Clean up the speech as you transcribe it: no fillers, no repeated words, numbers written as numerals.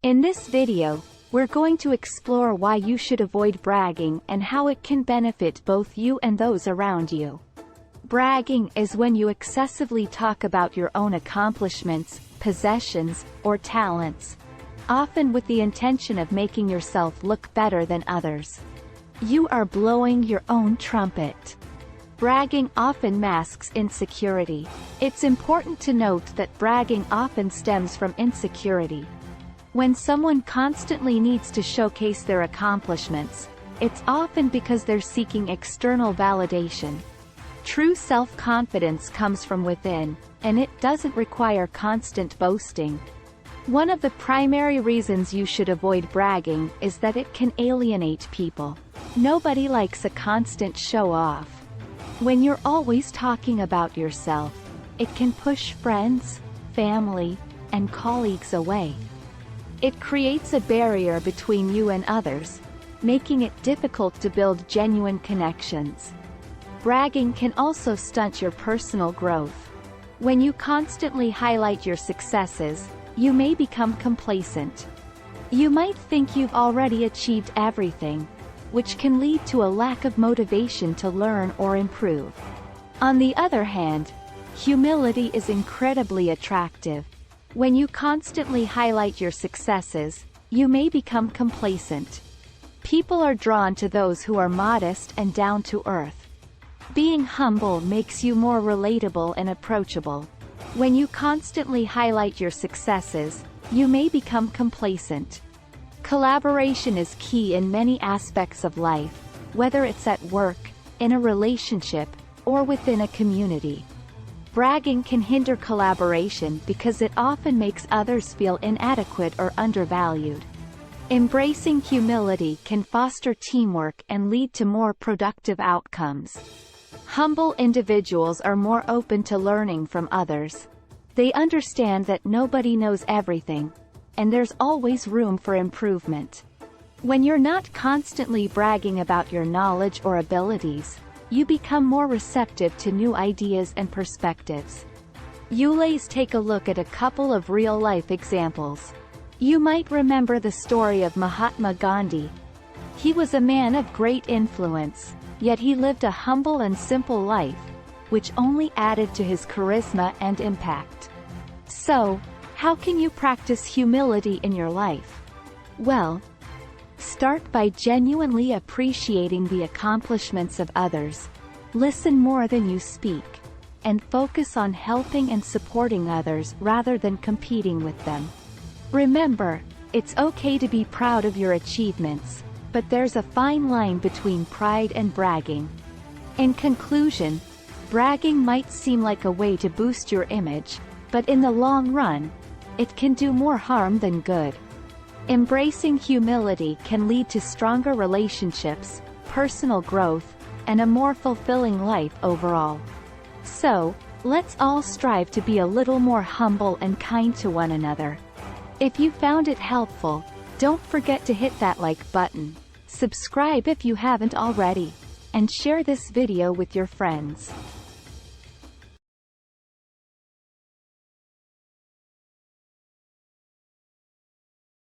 In this video, we're going to explore why you should avoid bragging and how it can benefit both you and those around you. Bragging is when you excessively talk about your own accomplishments, possessions, or talents, often with the intention of making yourself look better than others. You are blowing your own trumpet. Bragging often masks insecurity. It's important to note that bragging often stems from insecurity. When someone constantly needs to showcase their accomplishments, it's often because they're seeking external validation. True self-confidence comes from within, and it doesn't require constant boasting. One of the primary reasons you should avoid bragging is that it can alienate people. Nobody likes a constant show-off. When you're always talking about yourself, it can push friends, family, and colleagues away. It creates a barrier between you and others, making it difficult to build genuine connections. Bragging can also stunt your personal growth. When you constantly highlight your successes, you may become complacent. You might think you've already achieved everything, which can lead to a lack of motivation to learn or improve. On the other hand, humility is incredibly attractive. When you constantly highlight your successes, you may become complacent. People are drawn to those who are modest and down to earth. Being humble makes you more relatable and approachable. When you constantly highlight your successes, you may become complacent. Collaboration is key in many aspects of life, whether it's at work, in a relationship, or within a community. Bragging can hinder collaboration because it often makes others feel inadequate or undervalued. Embracing humility can foster teamwork and lead to more productive outcomes. Humble individuals are more open to learning from others. They understand that nobody knows everything, and there's always room for improvement. When you're not constantly bragging about your knowledge or abilities, you become more receptive to new ideas and perspectives. Let's take a look at a couple of real-life examples. You might remember the story of Mahatma Gandhi. He was a man of great influence, yet he lived a humble and simple life, which only added to his charisma and impact. So, how can you practice humility in your life? Well, start by genuinely appreciating the accomplishments of others. Listen more than you speak, and focus on helping and supporting others rather than competing with them. Remember, it's okay to be proud of your achievements, but there's a fine line between pride and bragging. In conclusion, bragging might seem like a way to boost your image, but in the long run, it can do more harm than good. Embracing humility can lead to stronger relationships, personal growth, and a more fulfilling life overall. So, let's all strive to be a little more humble and kind to one another. If you found it helpful, don't forget to hit that like button, subscribe if you haven't already, and share this video with your friends.